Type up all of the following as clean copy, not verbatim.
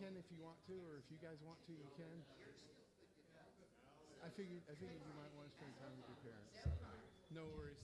can if you want to, or if you guys want to, you can. I figured you might want to spend time with your parents. No worries.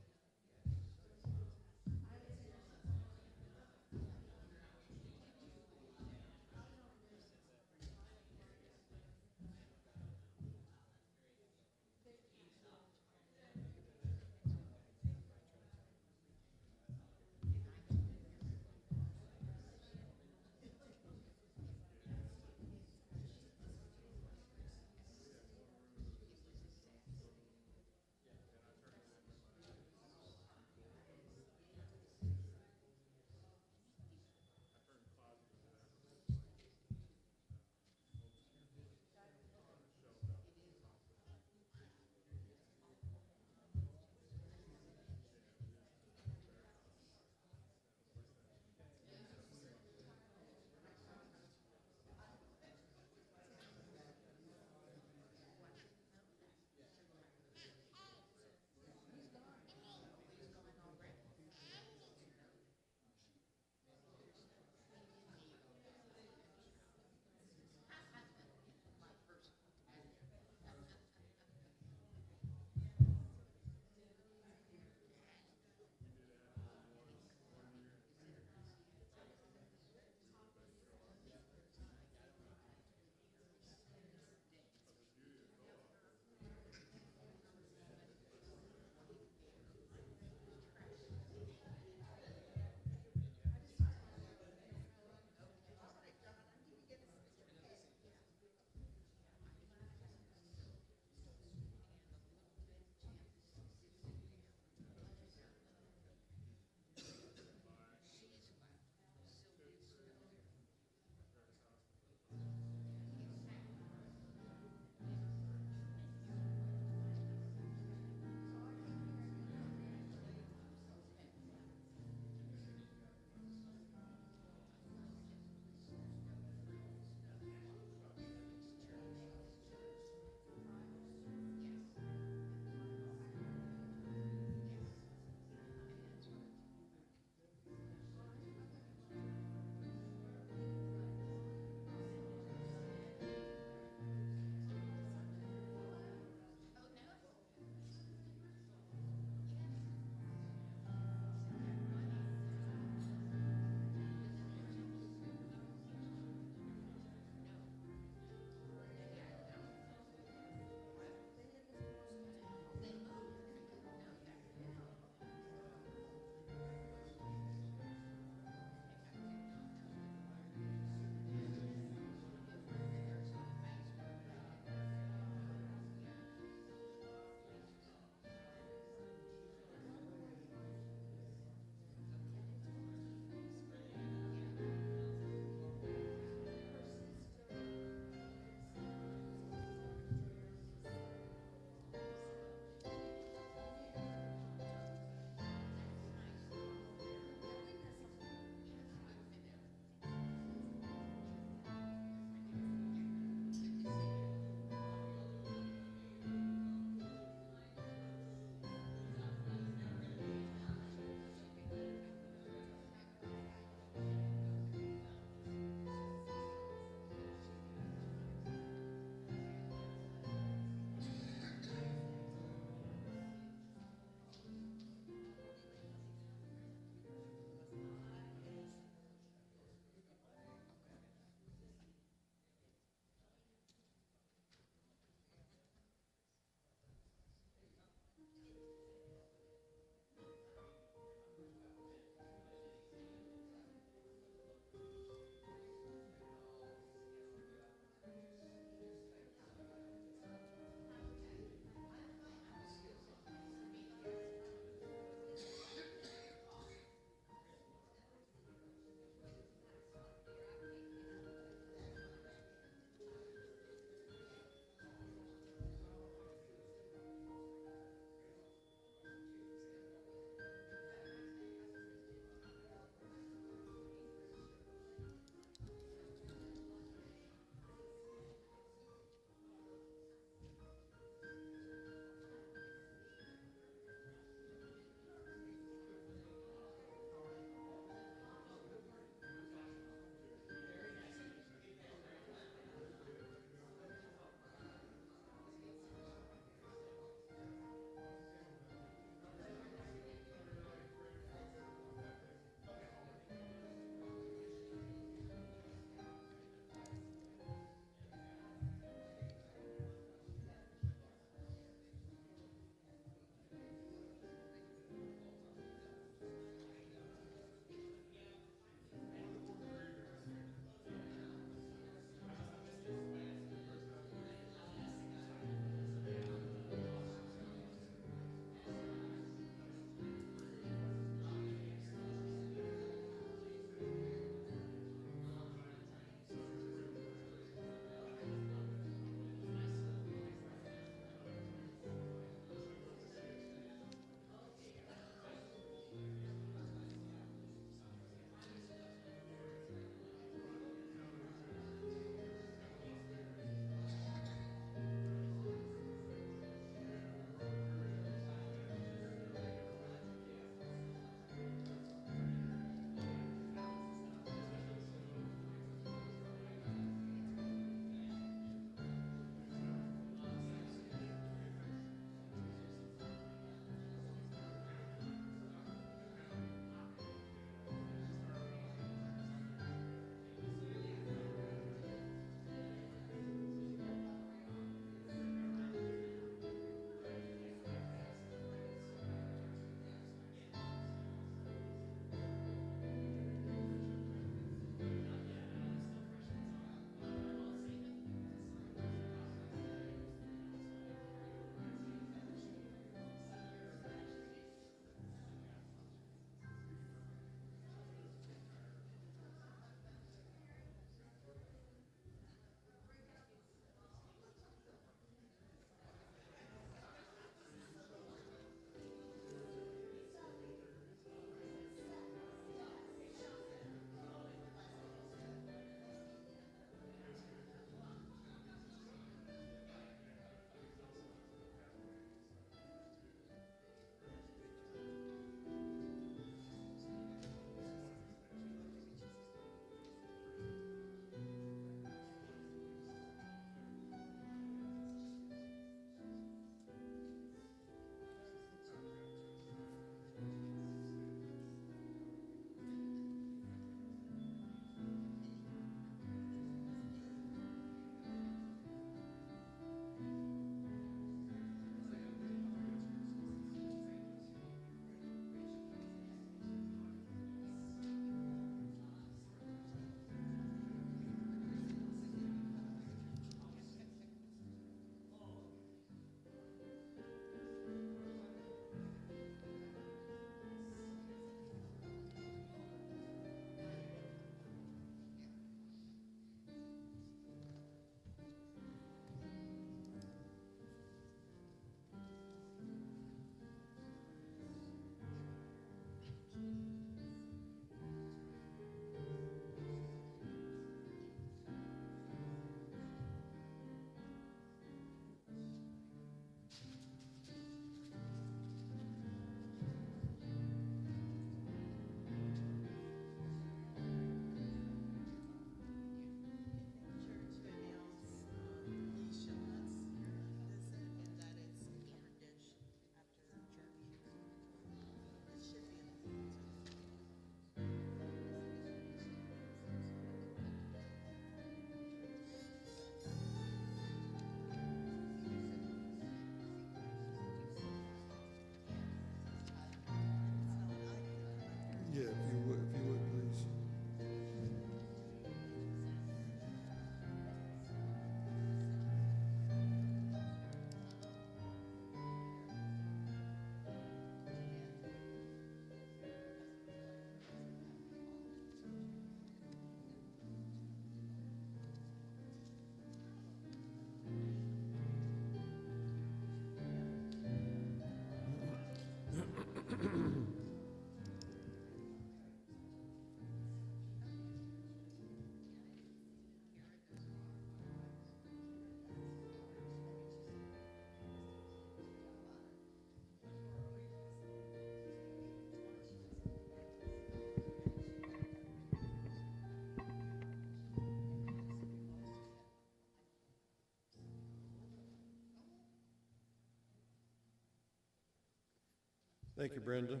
Thank you, Brenda.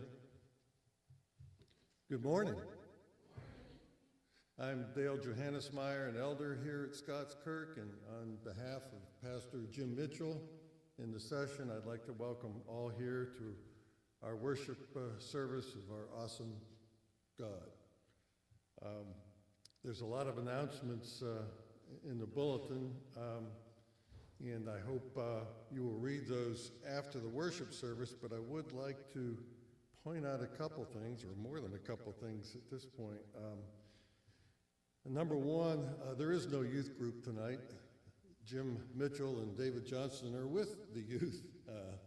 Good morning. I'm Dale Johannesmeyer, an elder here at Scots Kirk, and on behalf of Pastor Jim Mitchell in the session, I'd like to welcome all here to our worship service of our awesome God. There's a lot of announcements in the bulletin, and I hope you will read those after the worship service, but I would like to point out a couple things, or more than a couple things at this point. Number one, there is no youth group tonight. Jim Mitchell and David Johnson are with the youth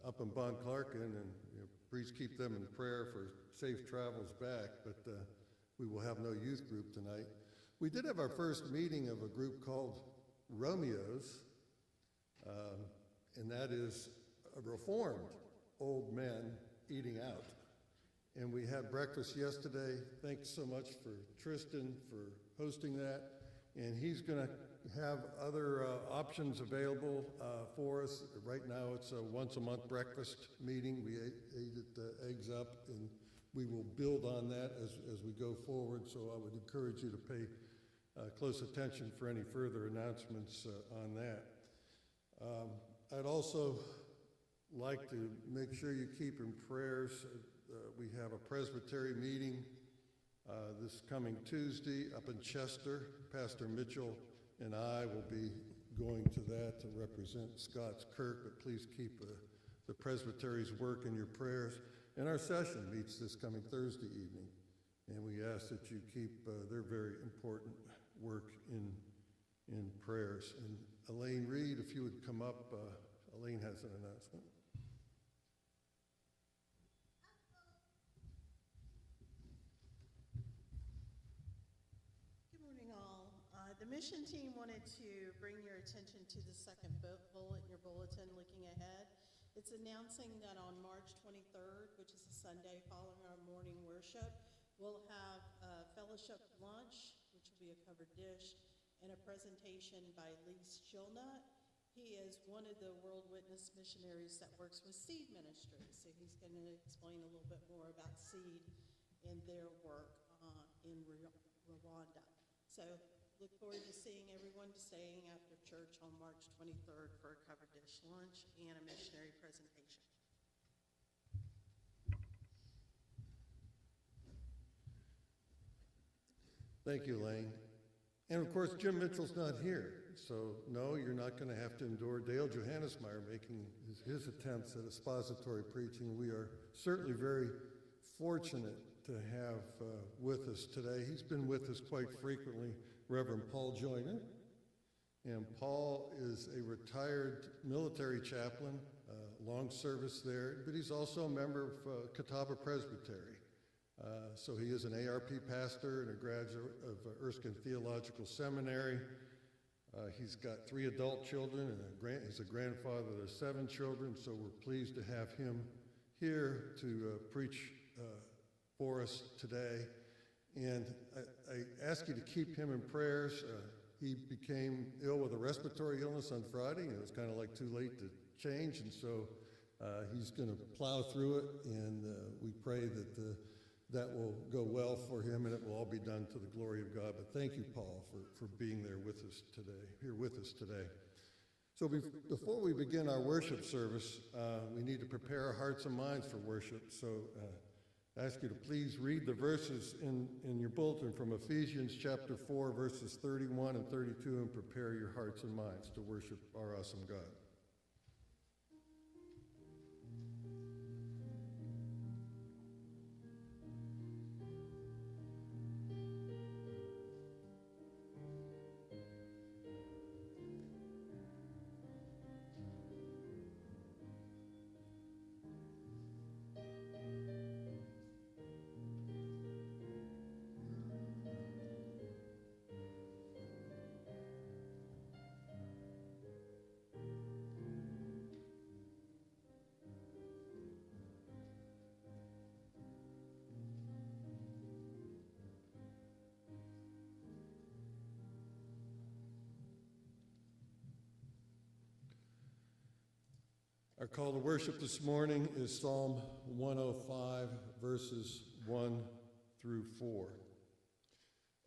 up in Bon Clarkin, and please keep them in prayer for safe travels back, but we will have no youth group tonight. We did have our first meeting of a group called Romeos, and that is a reformed old men eating out. And we had breakfast yesterday. Thanks so much for Tristan for hosting that. And he's going to have other options available for us. Right now it's a once-a-month breakfast meeting. We ate it Eggs Up, and we will build on that as we go forward. So I would encourage you to pay close attention for any further announcements on that. I'd also like to make sure you keep in prayers. We have a Presbyterian meeting this coming Tuesday up in Chester. Pastor Mitchell and I will be going to that to represent Scots Kirk, but please keep the Presbytery's work in your prayers. And our session meets this coming Thursday evening, and we ask that you keep their very important work in prayers. And Elaine Reed, if you would come up, Elaine has an announcement. The mission team wanted to bring your attention to the second bullet in your bulletin, looking ahead. It's announcing that on March 23rd, which is a Sunday following our morning worship, we'll have a fellowship lunch, which will be a covered dish, and a presentation by Lee Schilnut. He is one of the World Witness missionaries that works with Seed Ministry, so he's going to explain a little bit more about Seed and their work in Rwanda. So look forward to seeing everyone staying after church on March 23rd for a covered dish lunch and a missionary presentation. Thank you, Elaine. And of course, Jim Mitchell's not here, so no, you're not going to have to endure Dale Johannesmeyer making his attempts at expository preaching. We are certainly very fortunate to have with us today. He's been with us quite frequently, Reverend Paul Joyner. And Paul is a retired military chaplain, long service there, but he's also a member of Catawba Presbytery. So he is an ARP pastor and a graduate of Erskine Theological Seminary. He's got 3 adult children, and he's a grandfather to 7 children, so we're pleased to have him here to preach for us today. And I ask you to keep him in prayers. He became ill with a respiratory illness on Friday, and it was kind of like too late to change, and so he's going to plow through it, and we pray that that will go well for him, and it will all be done to the glory of God. But thank you, Paul, for being there with us today, here with us today. So before we begin our worship service, we need to prepare our hearts and minds for worship. So I ask you to please read the verses in your bulletin from Ephesians chapter 4, verses 31 and 32, and prepare your hearts and minds to worship our awesome God. Our call to worship this morning is Psalm 105, verses 1 through 4.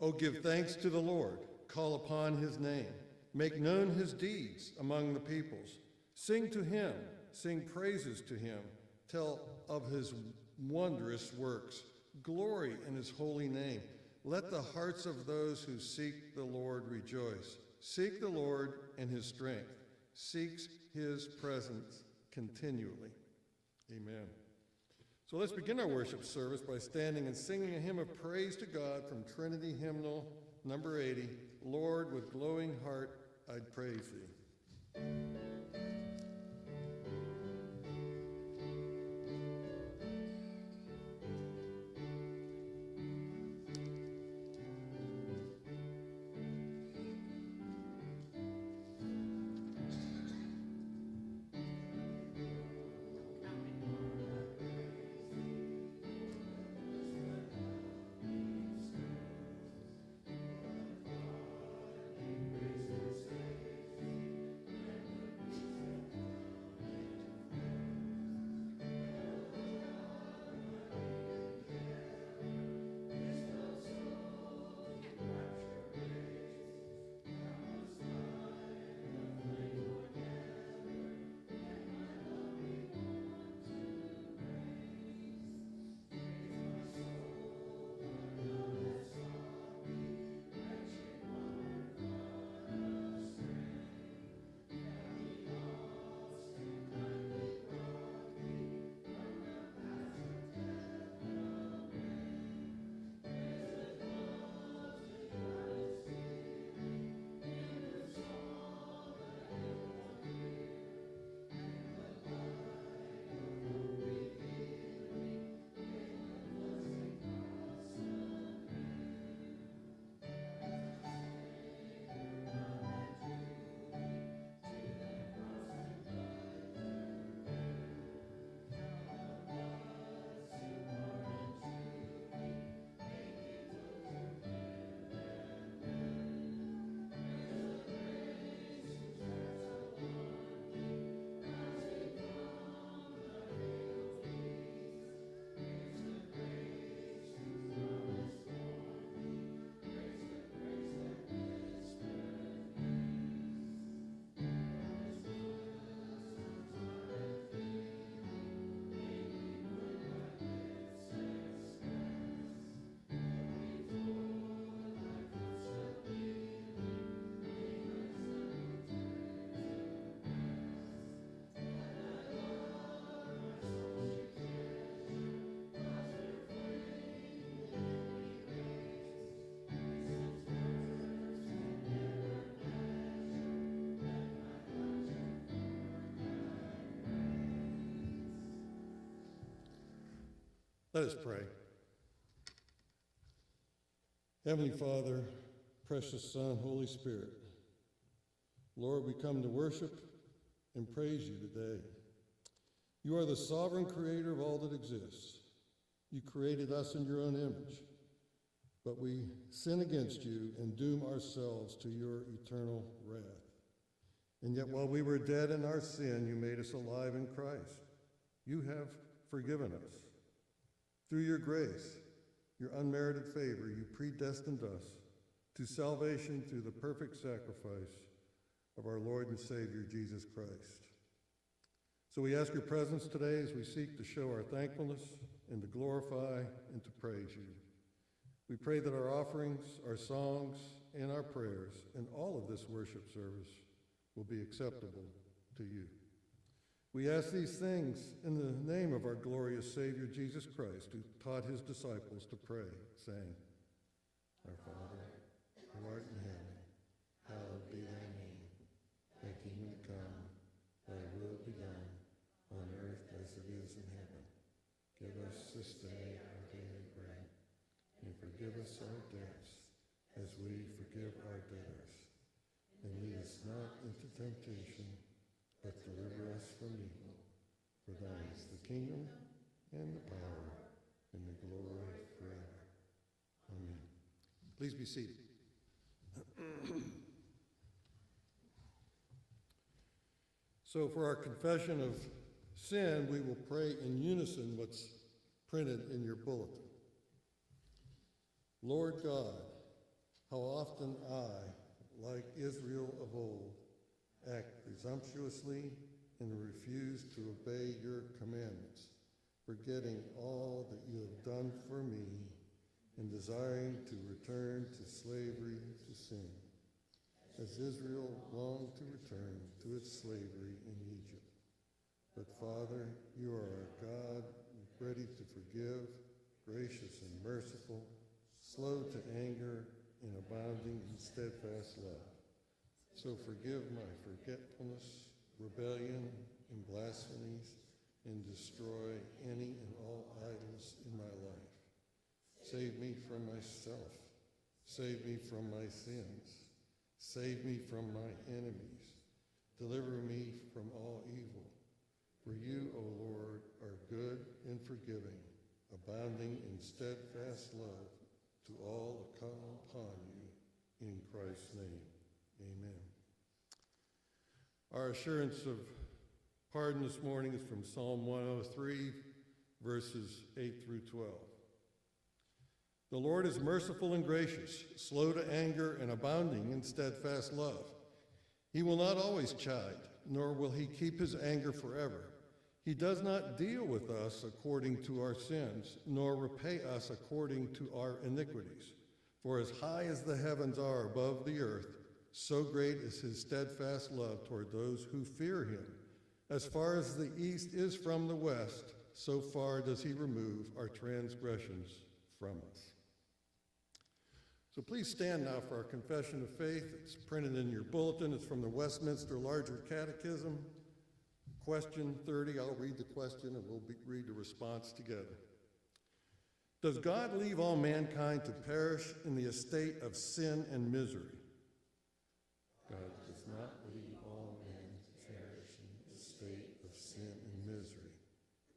Oh, give thanks to the Lord, call upon his name, make known his deeds among the peoples. Sing to him, sing praises to him, tell of his wondrous works, glory in his holy name. Let the hearts of those who seek the Lord rejoice. Seek the Lord and his strength. Seek his presence continually. Amen. So let's begin our worship service by standing and singing a hymn of praise to God from Trinity Hymnal number 80, Lord, with glowing heart I'd praise thee. Let us pray. Heavenly Father, precious Son, Holy Spirit, Lord, we come to worship and praise you today. You are the sovereign creator of all that exists. You created us in your own image, but we sin against you and doom ourselves to your eternal wrath. And yet while we were dead in our sin, you made us alive in Christ. You have forgiven us. Through your grace, your unmerited favor, you predestined us to salvation through the perfect sacrifice of our Lord and Savior, Jesus Christ. So we ask your presence today as we seek to show our thankfulness and to glorify and to praise you. We pray that our offerings, our songs, and our prayers, and all of this worship service will be acceptable to you. We ask these things in the name of our glorious Savior, Jesus Christ, who taught his disciples to pray, saying, Our Father, who art in heaven, hallowed be thy name. Thy kingdom come, thy will be done, on earth as it is in heaven. Give us this day our daily bread, and forgive us our debts, as we forgive our debtors. And lead us not into temptation, but deliver us from evil. For thine is the kingdom, and the power, and the glory forever. Amen. Please be seated. So for our confession of sin, we will pray in unison what's printed in your bulletin. Lord God, how often I, like Israel of old, act presumptuously and refuse to obey your commandments, forgetting all that you have done for me and desiring to return to slavery to sin, as Israel longed to return to its slavery in Egypt. But Father, you are a God ready to forgive, gracious and merciful, slow to anger, and abounding in steadfast love. So forgive my forgetfulness, rebellion, and blasphemies, and destroy any and all idols in my life. Save me from myself. Save me from my sins. Save me from my enemies. Deliver me from all evil. For you, O Lord, are good and forgiving, abounding in steadfast love to all that come upon you. In Christ's name, amen. Our assurance of pardon this morning is from Psalm 103, verses 8 through 12. The Lord is merciful and gracious, slow to anger and abounding in steadfast love. He will not always chide, nor will he keep his anger forever. He does not deal with us according to our sins, nor repay us according to our iniquities. For as high as the heavens are above the earth, so great is his steadfast love toward those who fear him. As far as the east is from the west, so far does he remove our transgressions from us. So please stand now for our confession of faith. It's printed in your bulletin. It's from the Westminster Larger Catechism. Question 30, I'll read the question and we'll read the response together. Does God leave all mankind to perish in the estate of sin and misery? God does not leave all men to perish in the state of sin and misery,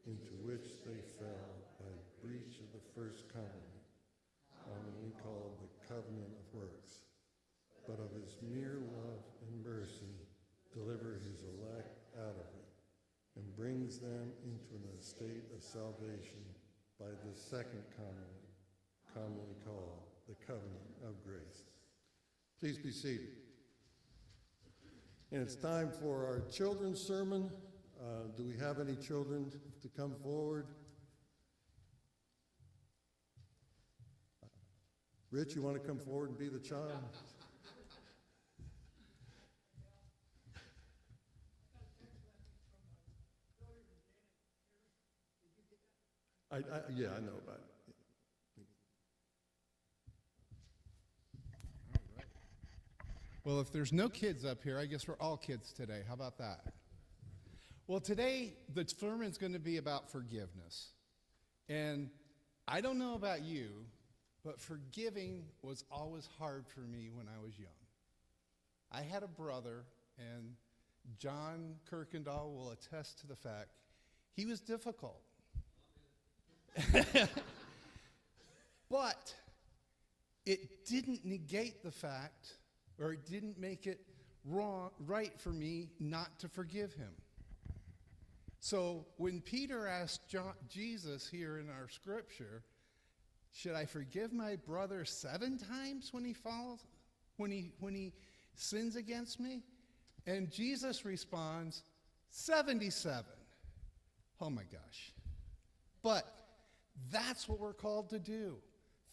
into which they fell by breach of the first covenant, commonly called the covenant of works, but of his mere love and mercy deliver his elect out of it, and brings them into an estate of salvation by the second covenant, commonly called the covenant of grace. Please be seated. And it's time for our children's sermon. Do we have any children to come forward? Rich, you want to come forward and be the child? Yeah, I know about it. Well, if there's no kids up here, I guess we're all kids today. How about that? Well, today the sermon's going to be about forgiveness. And I don't know about you, but forgiving was always hard for me when I was young. I had a brother, and John Kirkendall will attest to the fact he was difficult. But it didn't negate the fact, or it didn't make it right for me not to forgive him. So when Peter asked Jesus here in our scripture, should I forgive my brother 7 times when he sins against me? And Jesus responds, 77. Oh my gosh. But that's what we're called to do.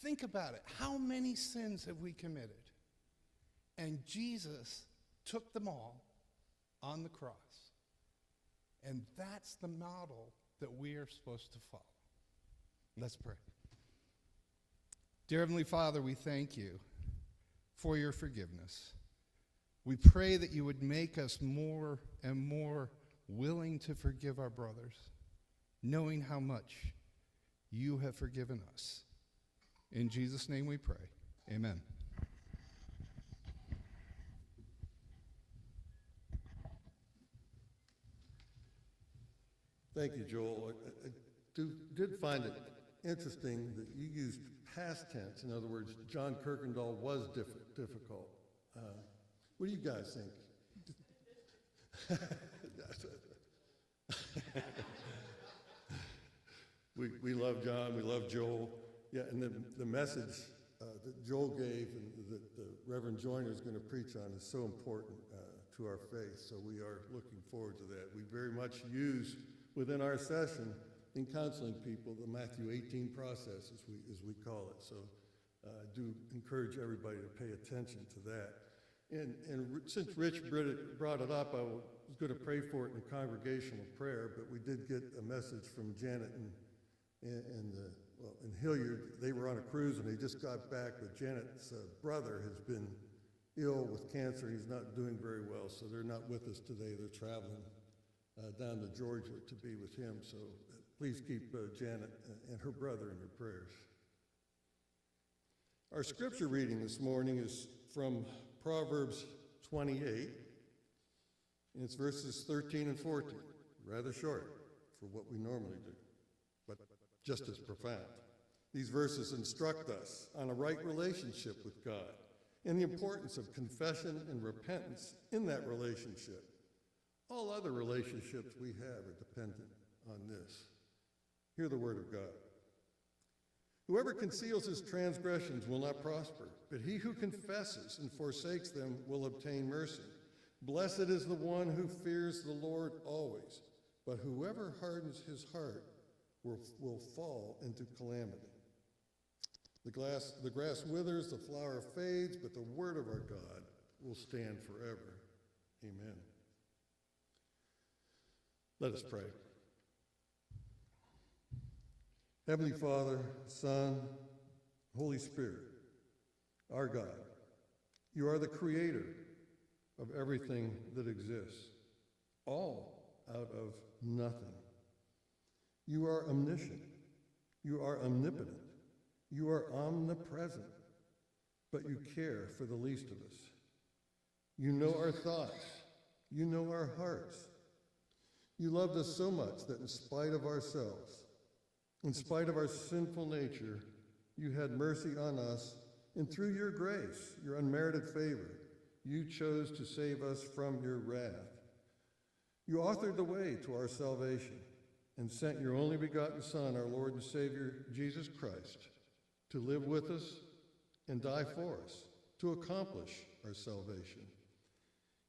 Think about it. How many sins have we committed? And Jesus took them all on the cross. And that's the model that we are supposed to follow. Let's pray. Dear Heavenly Father, we thank you for your forgiveness. We pray that you would make us more and more willing to forgive our brothers, knowing how much you have forgiven us. In Jesus' name we pray. Amen. Thank you, Joel. I did find it interesting that you used past tense. In other words, John Kirkendall was difficult. What do you guys think? We love John, we love Joel. Yeah, and the message that Joel gave and that the Reverend Joyner is going to preach on is so important to our faith. So we are looking forward to that. We very much use within our session in counseling people the Matthew 18 process, as we call it. So I do encourage everybody to pay attention to that. And since Rich brought it up, I was going to pray for it in congregational prayer, but we did get a message from Janet and Hilliard. They were on a cruise and they just got back, but Janet's brother has been ill with cancer. He's not doing very well, so they're not with us today. They're traveling down to Georgia to be with him. So please keep Janet and her brother in your prayers. Our scripture reading this morning is from Proverbs 28, and it's verses 13 and 14. Rather short for what we normally do, but just as profound. These verses instruct us on a right relationship with God and the importance of confession and repentance in that relationship. All other relationships we have are dependent on this. Hear the word of God. Whoever conceals his transgressions will not prosper, but he who confesses and forsakes them will obtain mercy. Blessed is the one who fears the Lord always, but whoever hardens his heart will fall into calamity. The grass withers, the flower fades, but the word of our God will stand forever. Amen. Let us pray. Heavenly Father, Son, Holy Spirit, our God, you are the creator of everything that exists, all out of nothing. You are omniscient. You are omnipotent. You are omnipresent, but you care for the least of us. You know our thoughts. You know our hearts. You loved us so much that in spite of ourselves, in spite of our sinful nature, you had mercy on us, and through your grace, your unmerited favor, you chose to save us from your wrath. You authored the way to our salvation and sent your only begotten Son, our Lord and Savior, Jesus Christ, to live with us and die for us, to accomplish our salvation.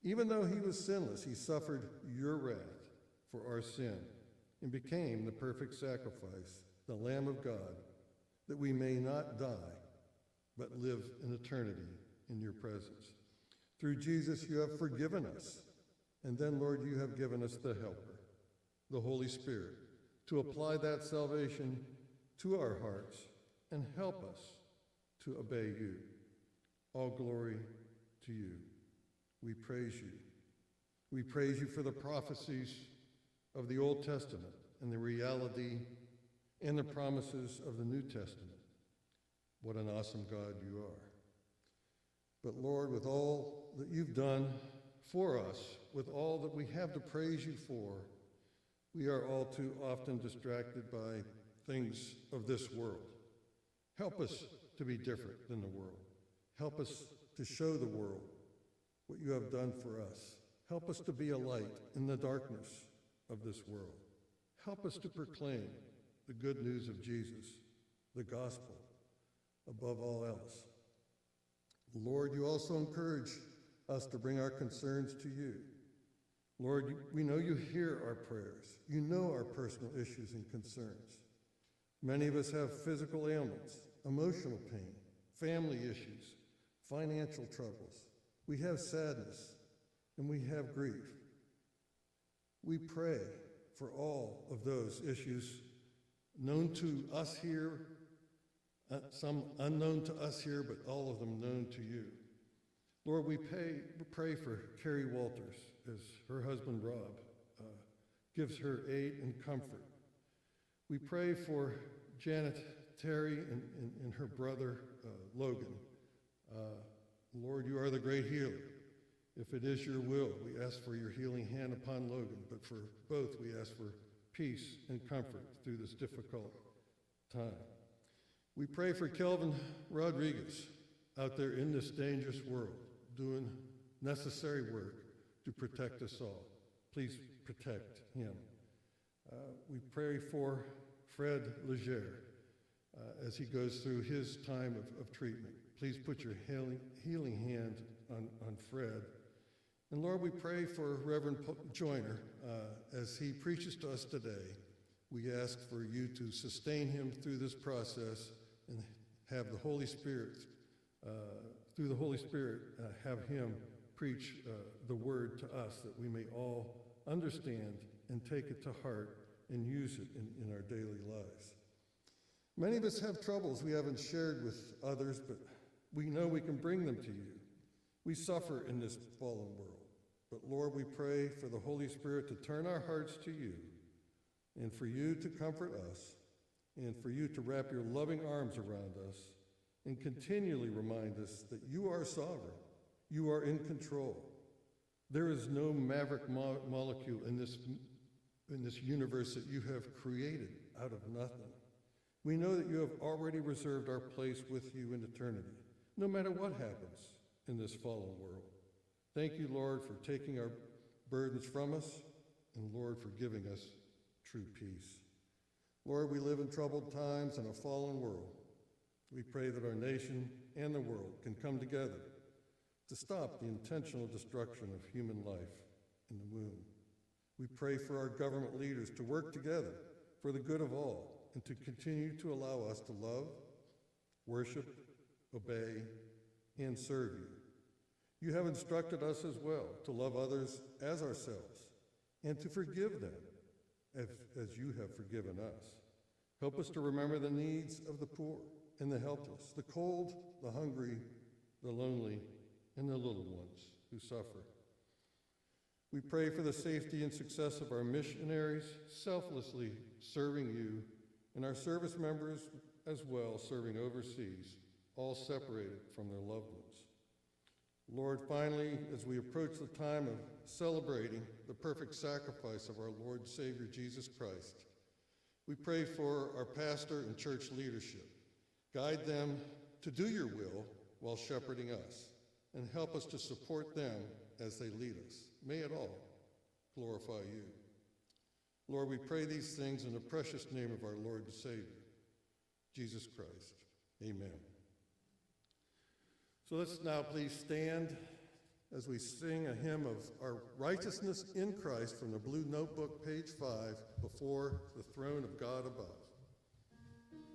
Even though he was sinless, he suffered your wrath for our sin and became the perfect sacrifice, the Lamb of God, that we may not die, but live in eternity in your presence. Through Jesus, you have forgiven us. And then, Lord, you have given us the Helper, the Holy Spirit, to apply that salvation to our hearts and help us to obey you. All glory to you. We praise you. We praise you for the prophecies of the Old Testament and the reality and the promises of the New Testament. What an awesome God you are. But Lord, with all that you've done for us, with all that we have to praise you for, we are all too often distracted by things of this world. Help us to be different than the world. Help us to show the world what you have done for us. Help us to be a light in the darkness of this world. Help us to proclaim the good news of Jesus, the gospel, above all else. Lord, you also encourage us to bring our concerns to you. Lord, we know you hear our prayers. You know our personal issues and concerns. Many of us have physical ailments, emotional pain, family issues, financial troubles. We have sadness, and we have grief. We pray for all of those issues known to us here, some unknown to us here, but all of them known to you. Lord, we pray for Carrie Walters as her husband Rob gives her aid and comfort. We pray for Janet Terry and her brother Logan. Lord, you are the great healer. If it is your will, we ask for your healing hand upon Logan, but for both we ask for peace and comfort through this difficult time. We pray for Kelvin Rodriguez out there in this dangerous world, doing necessary work to protect us all. Please protect him. We pray for Fred Leger as he goes through his time of treatment. Please put your healing hand on Fred. And Lord, we pray for Reverend Joyner as he preaches to us today. We ask for you to sustain him through this process and have the Holy Spirit, through the Holy Spirit, have him preach the word to us that we may all understand and take it to heart and use it in our daily lives. Many of us have troubles we haven't shared with others, but we know we can bring them to you. We suffer in this fallen world, but Lord, we pray for the Holy Spirit to turn our hearts to you and for you to comfort us and for you to wrap your loving arms around us and continually remind us that you are sovereign. You are in control. There is no maverick molecule in this universe that you have created out of nothing. We know that you have already reserved our place with you in eternity, no matter what happens in this fallen world. Thank you, Lord, for taking our burdens from us, and Lord, for giving us true peace. Lord, we live in troubled times in a fallen world. We pray that our nation and the world can come together to stop the intentional destruction of human life in the womb. We pray for our government leaders to work together for the good of all and to continue to allow us to love, worship, obey, and serve you. You have instructed us as well to love others as ourselves and to forgive them as you have forgiven us. Help us to remember the needs of the poor and the helpless, the cold, the hungry, the lonely, and the little ones who suffer. We pray for the safety and success of our missionaries, selflessly serving you, and our service members as well, serving overseas, all separated from their loved ones. Lord, finally, as we approach the time of celebrating the perfect sacrifice of our Lord and Savior Jesus Christ, we pray for our pastor and church leadership. Guide them to do your will while shepherding us, and help us to support them as they lead us. May it all glorify you. Lord, we pray these things in the precious name of our Lord and Savior, Jesus Christ. Amen. So let's now please stand as we sing a hymn of our righteousness in Christ from the Blue Notebook, page 5, Before the Throne of God Above. Thank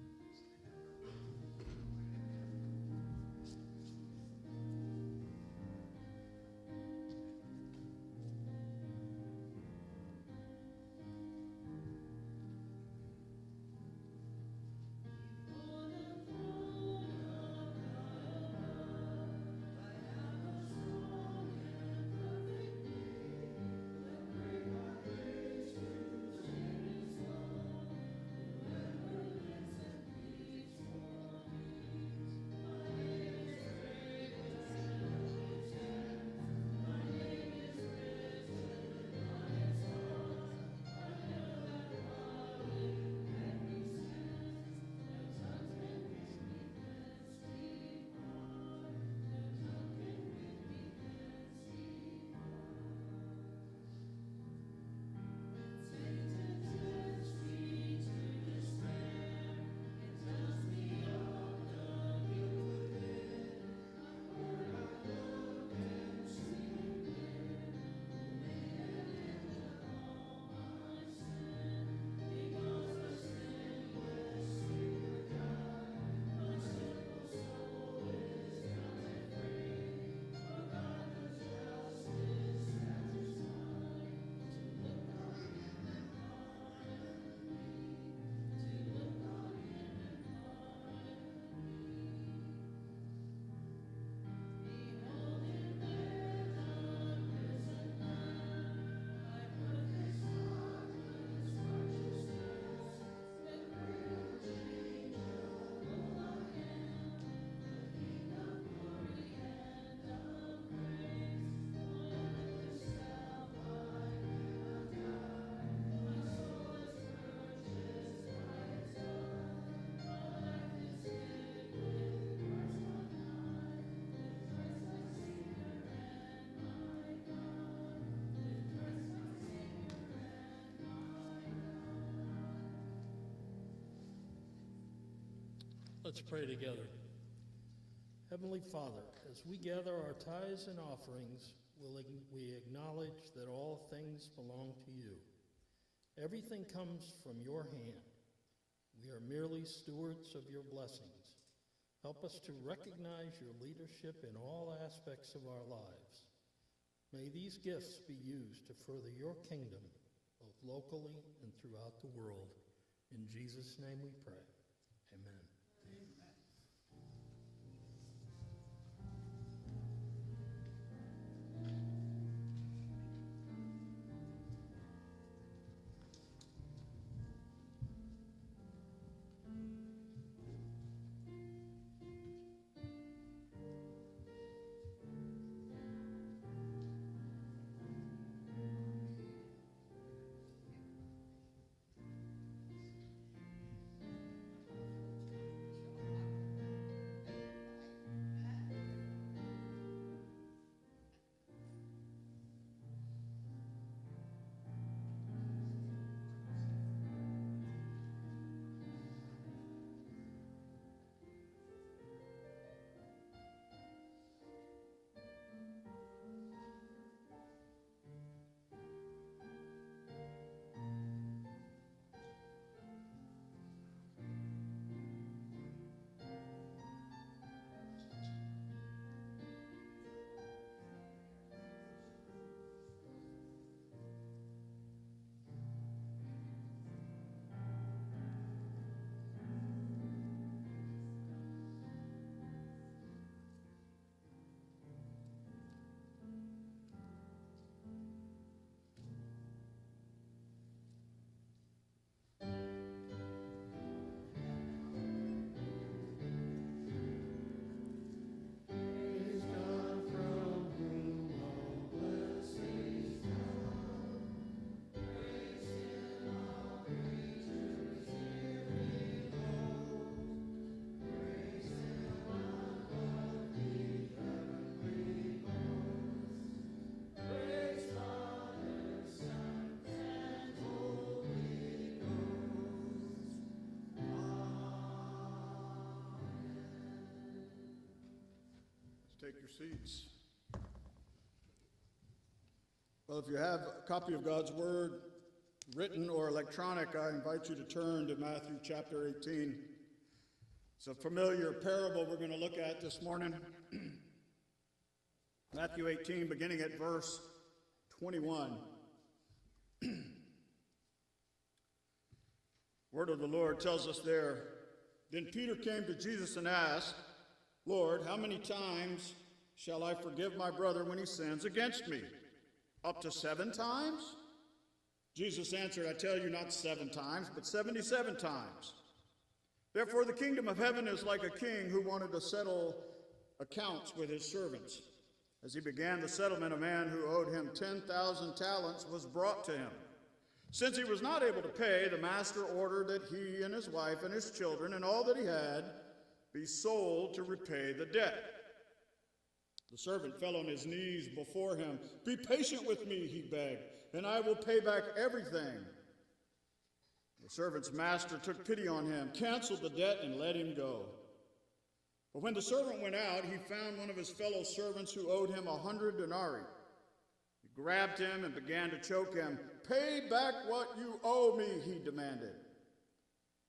Let's pray together. Heavenly Father, as we gather our tithes and offerings, we acknowledge that all things belong to you. Everything comes from your hand. We are merely stewards of your blessings. Help us to recognize your leadership in all aspects of our lives. May these gifts be used to further your kingdom, both locally and throughout the world. In Jesus' name we pray. Amen. Take your seats. Well, if you have a copy of God's Word, written or electronic, I invite you to turn to Matthew chapter 18. It's a familiar parable we're going to look at this morning. Matthew 18, beginning at verse 21. Word of the Lord tells us there, "Then Peter came to Jesus and asked, 'Lord, how many times shall I forgive my brother when he sins against me? Up to 7 times?' Jesus answered, 'I tell you, not 7 times, but 77 times. Therefore the kingdom of heaven is like a king who wanted to settle accounts with his servants. As he began the settlement, a man who owed him 10,000 talents was brought to him. Since he was not able to pay, the master ordered that he and his wife and his children and all that he had be sold to repay the debt. The servant fell on his knees before him. 'Be patient with me,' he begged, 'and I will pay back everything.' The servant's master took pity on him, canceled the debt, and let him go. But when the servant went out, he found one of his fellow servants who owed him 100 denarii. He grabbed him and began to choke him. 'Pay back what you owe me,' he demanded.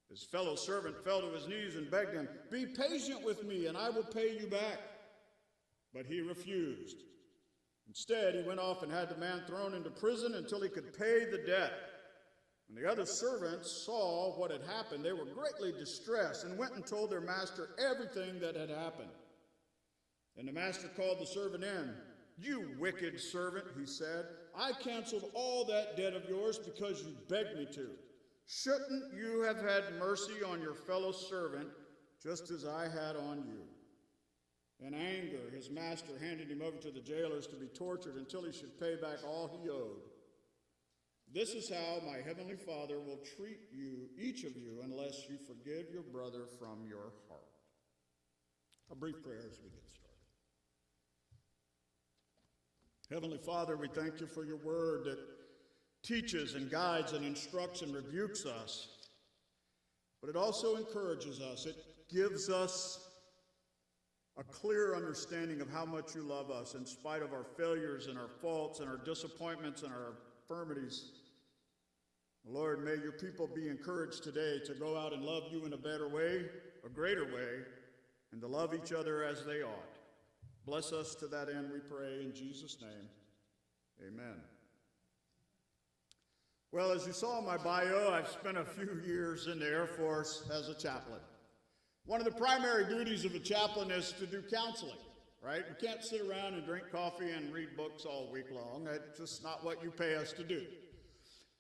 His fellow servant fell to his knees and begged him, 'Be patient with me, and I will pay you back.' But he refused. Instead, he went off and had the man thrown into prison until he could pay the debt. When the other servants saw what had happened, they were greatly distressed and went and told their master everything that had happened. Then the master called the servant in. 'You wicked servant,' he said, 'I canceled all that debt of yours because you begged me to. Shouldn't you have had mercy on your fellow servant just as I had on you?' In anger, his master handed him over to the jailers to be tortured until he should pay back all he owed. This is how my heavenly Father will treat you, each of you, unless you forgive your brother from your heart." A brief prayer as we get started. Heavenly Father, we thank you for your word that teaches and guides and instructs and rebukes us, but it also encourages us. It gives us a clear understanding of how much you love us in spite of our failures and our faults and our disappointments and our infirmities. Lord, may your people be encouraged today to go out and love you in a better way, a greater way, and to love each other as they ought. Bless us to that end, we pray, in Jesus' name. Amen. Well, as you saw in my bio, I've spent a few years in the Air Force as a chaplain. One of the primary duties of a chaplain is to do counseling, right? You can't sit around and drink coffee and read books all week long. That's just not what you pay us to do.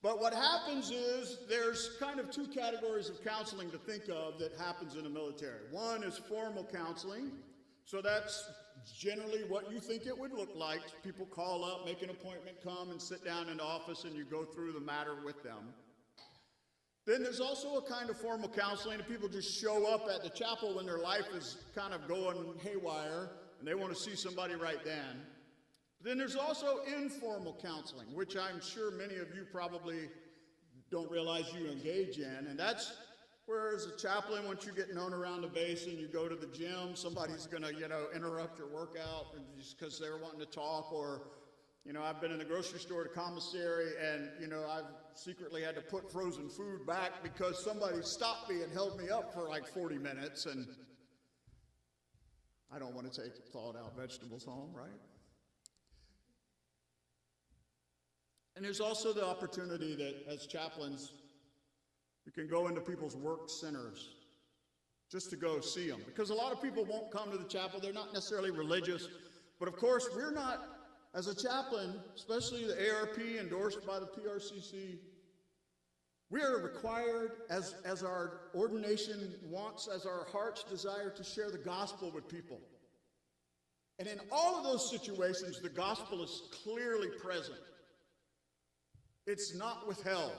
But what happens is there's kind of two categories of counseling to think of that happens in the military. One is formal counseling. So that's generally what you think it would look like. People call up, make an appointment, come and sit down in the office, and you go through the matter with them. Then there's also a kind of formal counseling that people just show up at the chapel when their life is kind of going haywire and they want to see somebody right then. Then there's also informal counseling, which I'm sure many of you probably don't realize you engage in. And that's where, as a chaplain, once you get known around the base and you go to the gym, somebody's going to, interrupt your workout just because they're wanting to talk. Or, I've been in the grocery store at a commissary and, I've secretly had to put frozen food back because somebody stopped me and held me up for like 40 minutes. And I don't want to take thawed out vegetables home, right? And there's also the opportunity that as chaplains, you can go into people's work centers just to go see them. Because a lot of people won't come to the chapel. They're not necessarily religious. But of course, we're not, as a chaplain, especially the ARP endorsed by the PRCC, we are required, as our ordination wants, as our heart's desire, to share the gospel with people. And in all of those situations, the gospel is clearly present. It's not withheld.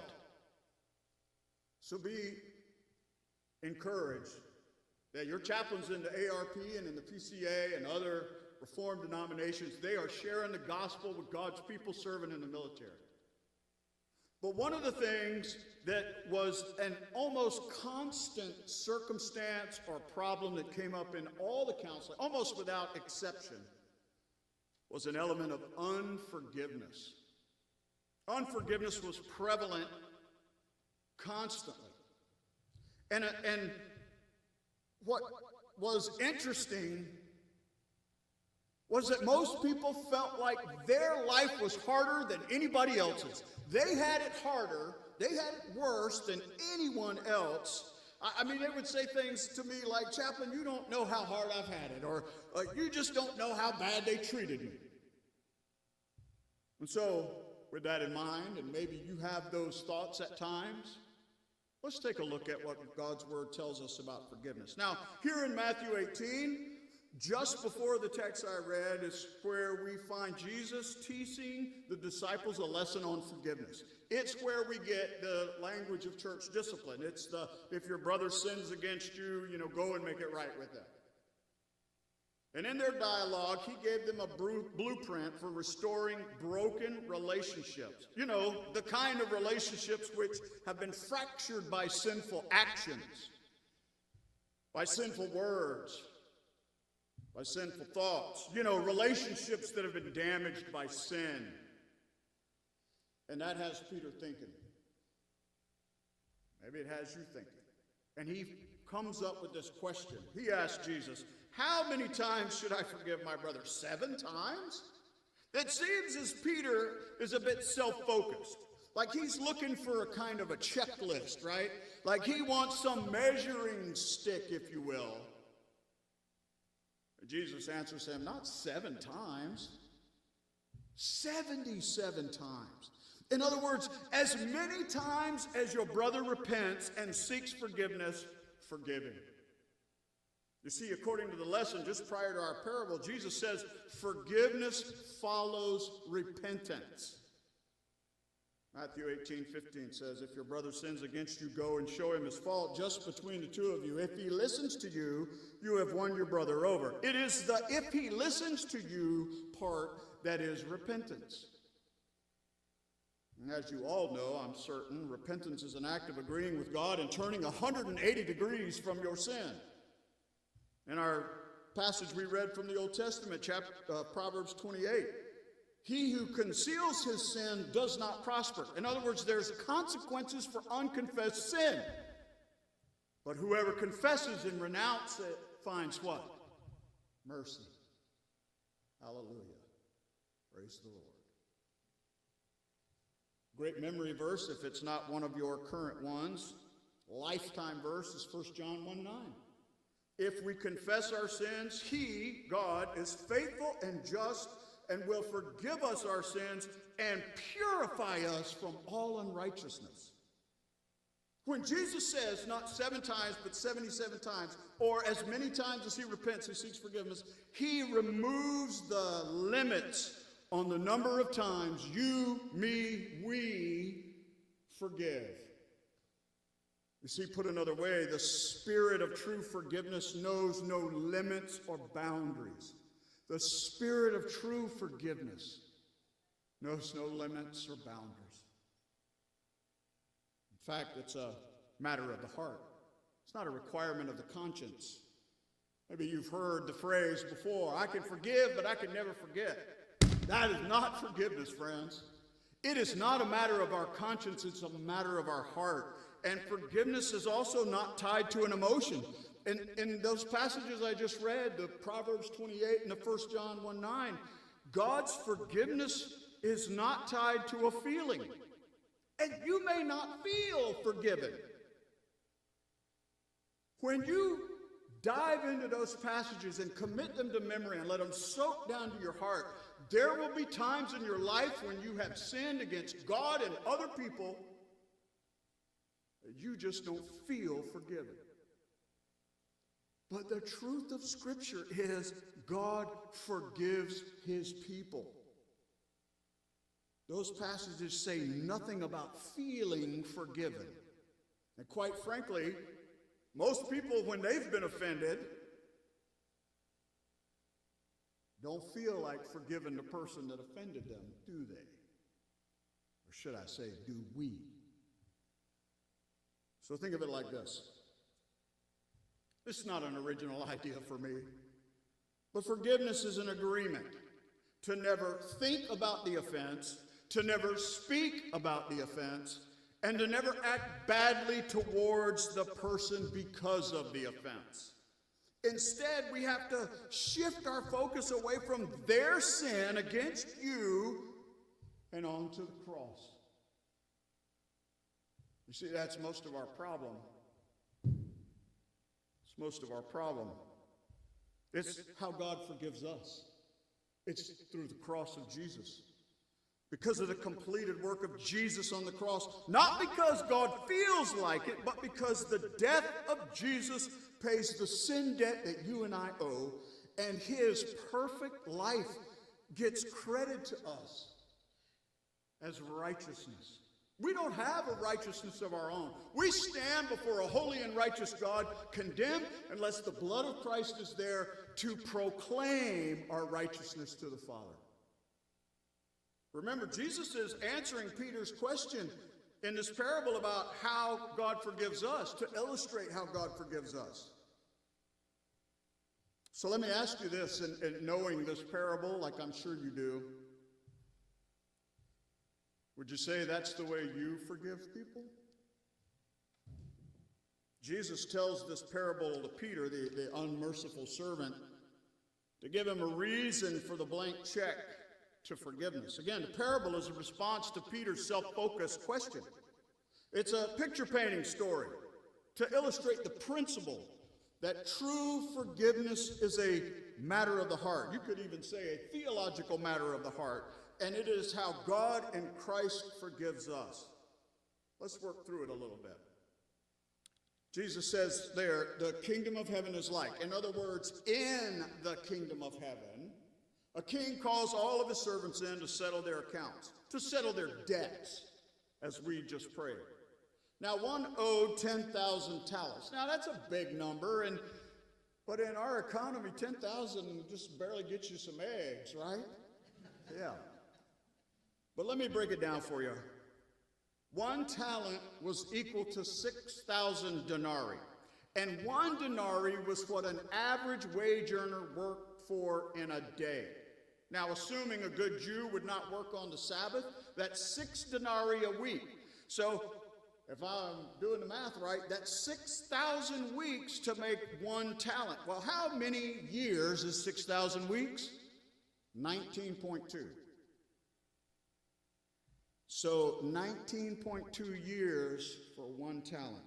So be encouraged that your chaplains in the ARP and in the PCA and other Reformed denominations, they are sharing the gospel with God's people serving in the military. But one of the things that was an almost constant circumstance or problem that came up in all the counseling, almost without exception, was an element of unforgiveness. Unforgiveness was prevalent constantly. And what was interesting was that most people felt like their life was harder than anybody else's. They had it harder, they had it worse than anyone else. I mean, they would say things to me like, "Chaplain, you don't know how hard I've had it," or "You just don't know how bad they treated me." And so, with that in mind, and maybe you have those thoughts at times, let's take a look at what God's word tells us about forgiveness. Now, here in Matthew 18, just before the text I read, is where we find Jesus teaching the disciples a lesson on forgiveness. It's where we get the language of church discipline. It's the, if your brother sins against you, go and make it right with them. And in their dialogue, he gave them a blueprint for restoring broken relationships. The kind of relationships which have been fractured by sinful actions, by sinful words, by sinful thoughts. Relationships that have been damaged by sin. And that has Peter thinking. Maybe it has you thinking. And he comes up with this question. He asks Jesus, "How many times should I forgive my brother? 7 times?" It seems as Peter is a bit self-focused. Like he's looking for a kind of a checklist, right? Like he wants some measuring stick, if you will. Jesus answers him, "Not 7 times, 77 times. In other words, as many times as your brother repents and seeks forgiveness, forgive him." You see, according to the lesson just prior to our parable, Jesus says forgiveness follows repentance. Matthew 18:15 says, "If your brother sins against you, go and show him his fault just between the two of you. If he listens to you, you have won your brother over." It is the "if he listens to you" part that is repentance. And as you all know, I'm certain, repentance is an act of agreeing with God and turning 180 degrees from your sin. In our passage we read from the Old Testament, Proverbs 28, he who conceals his sin does not prosper. In other words, there's consequences for unconfessed sin. But whoever confesses and renounces it finds what? Mercy. Hallelujah. Praise the Lord. Great memory verse, if it's not one of your current ones, lifetime verse is 1 John 1:9. If we confess our sins, he, God, is faithful and just and will forgive us our sins and purify us from all unrighteousness. When Jesus says, not 7 times, but 77 times, or as many times as he repents, he seeks forgiveness, he removes the limits on the number of times you, me, we forgive. You see, put another way, the spirit of true forgiveness knows no limits or boundaries. The spirit of true forgiveness knows no limits or boundaries. In fact, it's a matter of the heart. It's not a requirement of the conscience. Maybe you've heard the phrase before, I can forgive, but I can never forget. That is not forgiveness, friends. It is not a matter of our conscience, it's a matter of our heart. And forgiveness is also not tied to an emotion. In those passages I just read, the Proverbs 28 and the 1 John 1:9, God's forgiveness is not tied to a feeling. And you may not feel forgiven. When you dive into those passages and commit them to memory and let them soak down to your heart, there will be times in your life when you have sinned against God and other people that you just don't feel forgiven. But the truth of Scripture is God forgives his people. Those passages say nothing about feeling forgiven. And quite frankly, most people, when they've been offended, don't feel like forgiving the person that offended them, do they? Or should I say, do we? So think of it like this. This is not an original idea for me, but forgiveness is an agreement to never think about the offense, to never speak about the offense, and to never act badly towards the person because of the offense. Instead, we have to shift our focus away from their sin against you and onto the cross. You see, that's most of our problem. It's most of our problem. It's how God forgives us. It's through the cross of Jesus. Because of the completed work of Jesus on the cross. Not because God feels like it, but because the death of Jesus pays the sin debt that you and I owe, and his perfect life gets credit to us as righteousness. We don't have a righteousness of our own. We stand before a holy and righteous God, condemned unless the blood of Christ is there to proclaim our righteousness to the Father. Remember, Jesus is answering Peter's question in this parable about how God forgives us, to illustrate how God forgives us. So let me ask you this, and knowing this parable, like I'm sure you do, would you say that's the way you forgive people? Jesus tells this parable to Peter, the unmerciful servant, to give him a reason for the blank check to forgiveness. Again, the parable is a response to Peter's self-focused question. It's a picture-painting story to illustrate the principle that true forgiveness is a matter of the heart. You could even say a theological matter of the heart. And it is how God in Christ forgives us. Let's work through it a little bit. Jesus says there, the kingdom of heaven is like. In other words, in the kingdom of heaven, a king calls all of his servants in to settle their accounts, to settle their debts, as we just prayed. Now, one owed 10,000 talents. Now, that's a big number, but in our economy, 10,000 just barely gets you some eggs, right? Yeah. But let me break it down for you. 1 talent was equal to 6,000 denarii. And 1 denarii was what an average wage earner worked for in a day. Now, assuming a good Jew would not work on the Sabbath, that's 6 denarii a week. So, if I'm doing the math right, that's 6,000 weeks to make 1 talent. Well, how many years is 6,000 weeks? 19.2. So 19.2 years for 1 talent.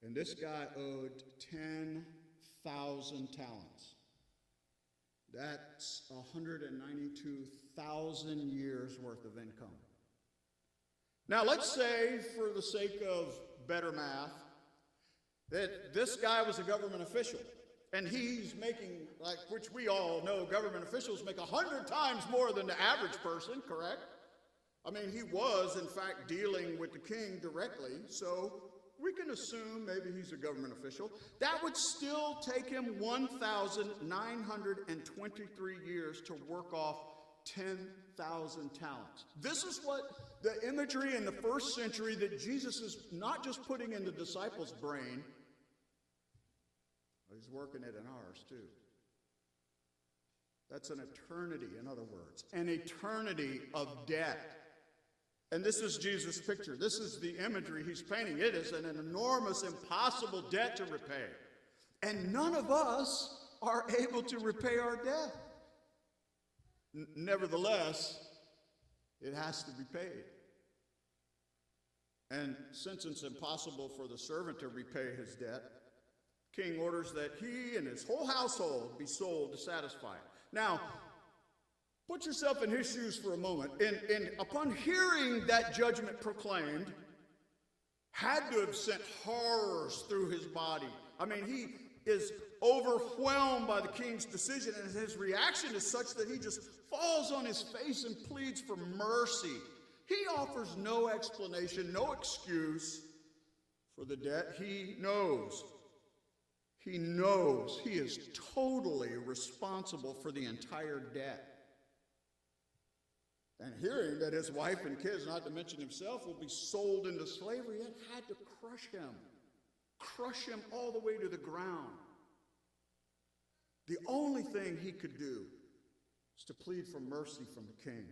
And this guy owed 10,000 talents. That's 192,000 years worth of income. Now let's say, for the sake of better math, that this guy was a government official. And he's making, like, which we all know, government officials make 100 times more than the average person, correct? I mean, he was, in fact, dealing with the king directly, so we can assume maybe he's a government official. That would still take him 1,923 years to work off 10,000 talents. This is what the imagery in the first century that Jesus is not just putting in the disciples' brain, but he's working it in ours too. That's an eternity, in other words, an eternity of debt. And this is Jesus' picture. This is the imagery he's painting. It is an enormous, impossible debt to repay. And none of us are able to repay our debt. Nevertheless, it has to be paid. And since it's impossible for the servant to repay his debt, king orders that he and his whole household be sold to satisfy it. Now, put yourself in his shoes for a moment. And upon hearing that judgment proclaimed, had to have sent horrors through his body. I mean, he is overwhelmed by the king's decision, and his reaction is such that he just falls on his face and pleads for mercy. He offers no explanation, no excuse for the debt. He knows he is totally responsible for the entire debt. And hearing that his wife and kids, not to mention himself, will be sold into slavery, it had to crush him all the way to the ground. The only thing he could do was to plead for mercy from the king.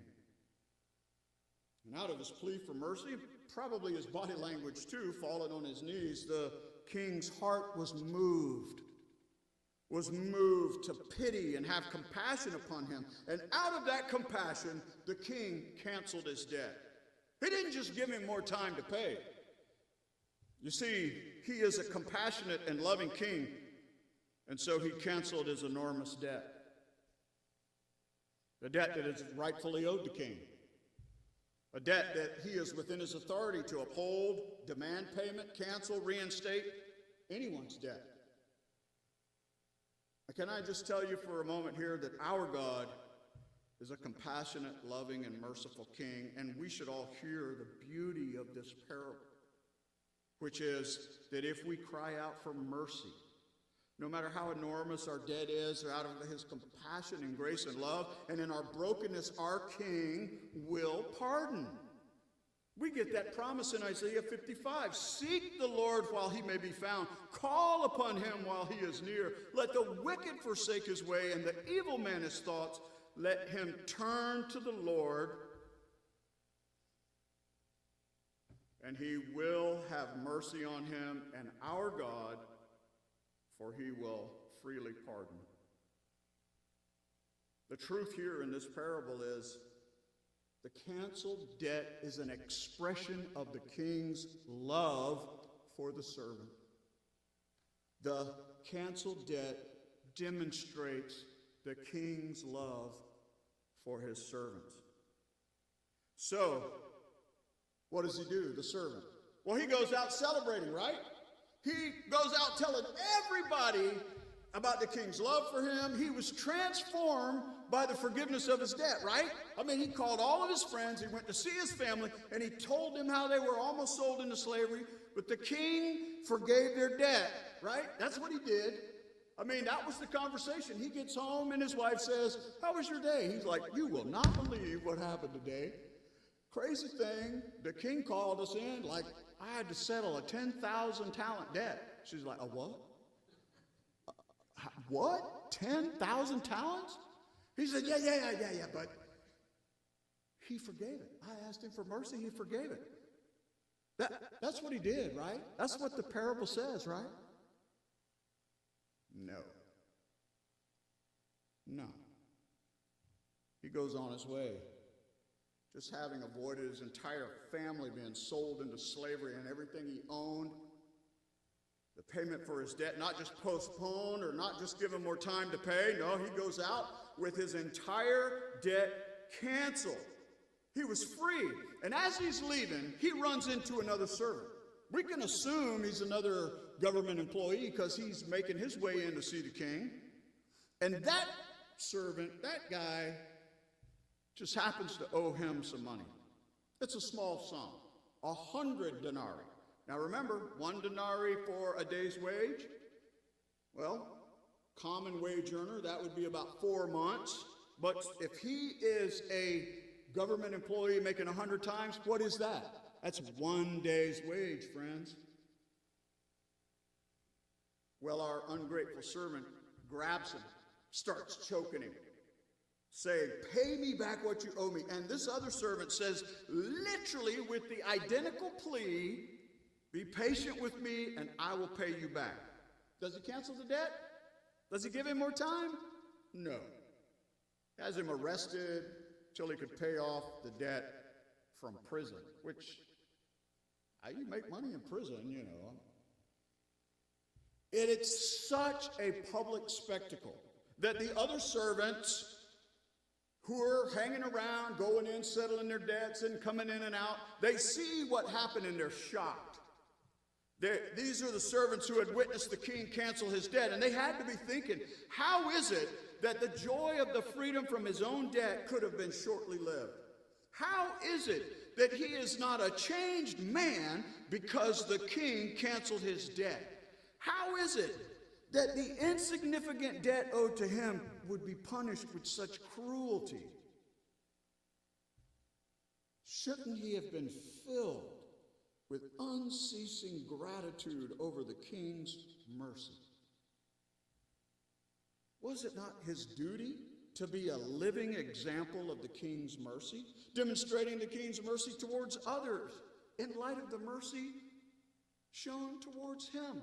And out of his plea for mercy, probably his body language too, falling on his knees, the king's heart was moved to pity and have compassion upon him. And out of that compassion, the king canceled his debt. He didn't just give him more time to pay. You see, he is a compassionate and loving king, and so he canceled his enormous debt. The debt that is rightfully owed the king. A debt that he is within his authority to uphold, demand payment, cancel, reinstate anyone's debt. Can I just tell you for a moment here that our God is a compassionate, loving, and merciful king, and we should all hear the beauty of this parable, which is that if we cry out for mercy, no matter how enormous our debt is, out of his compassion and grace and love, and in our brokenness, our king will pardon. We get that promise in Isaiah 55. Seek the Lord while he may be found. Call upon him while he is near. Let the wicked forsake his way, and the evil man his thoughts. Let him turn to the Lord, and he will have mercy on him and our God, for he will freely pardon. The truth here in this parable is the canceled debt is an expression of the king's love for the servant. The canceled debt demonstrates the king's love for his servants. So, what does he do, the servant? Well, he goes out celebrating, right? He goes out telling everybody about the king's love for him. He was transformed by the forgiveness of his debt, right? I mean, he called all of his friends, he went to see his family, and he told them how they were almost sold into slavery, but the king forgave their debt, right? That's what he did. I mean, that was the conversation. He gets home and his wife says, "How was your day?" He's like, "You will not believe what happened today. Crazy thing, the king called us in like I had to settle a 10,000 talent debt." She's like, a what? What? 10,000 talents? He said, yeah, but he forgave it. I asked him for mercy, he forgave it. That's what he did, right? That's what the parable says, right? No. He goes on his way, just having avoided his entire family being sold into slavery and everything he owned. The payment for his debt, not just postponed or not just given more time to pay. No, he goes out with his entire debt canceled. He was free. And as he's leaving, he runs into another servant. We can assume he's another government employee because he's making his way in to see the king. And that servant, that guy, just happens to owe him some money. It's a small sum, 100 denarii. Now remember, 1 denarii for a day's wage. Well, common wage earner, that would be about 4 months. But if he is a government employee making 100 times, what is that? That's 1 day's wage, friends. Well, our ungrateful servant grabs him, starts choking him, saying, pay me back what you owe me. And this other servant says, literally with the identical plea, be patient with me and I will pay you back. Does he cancel the debt? Does he give him more time? No. Has him arrested till he could pay off the debt from prison, which you make money in prison, you know. It's such a public spectacle that the other servants who are hanging around, going in, settling their debts and coming in and out, they see what happened and they're shocked. These are the servants who had witnessed the king cancel his debt, and they had to be thinking, how is it that the joy of the freedom from his own debt could have been shortly lived? How is it that he is not a changed man because the king canceled his debt? How is it that the insignificant debt owed to him would be punished with such cruelty? Shouldn't he have been filled with unceasing gratitude over the king's mercy? Was it not his duty to be a living example of the king's mercy, demonstrating the king's mercy towards others in light of the mercy shown towards him?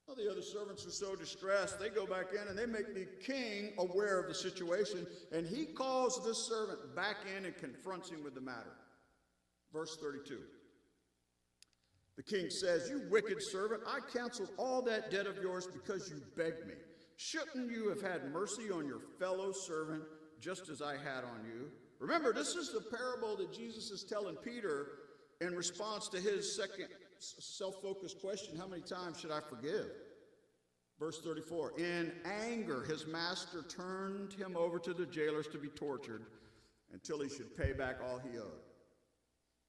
Well, the other servants are so distressed, they go back in and they make the king aware of the situation, and he calls this servant back in and confronts him with the matter. Verse 32. The king says, you wicked servant, I canceled all that debt of yours because you begged me. Shouldn't you have had mercy on your fellow servant just as I had on you? Remember, this is the parable that Jesus is telling Peter in response to his second self-focused question, how many times should I forgive? Verse 34, in anger, his master turned him over to the jailers to be tortured until he should pay back all he owed.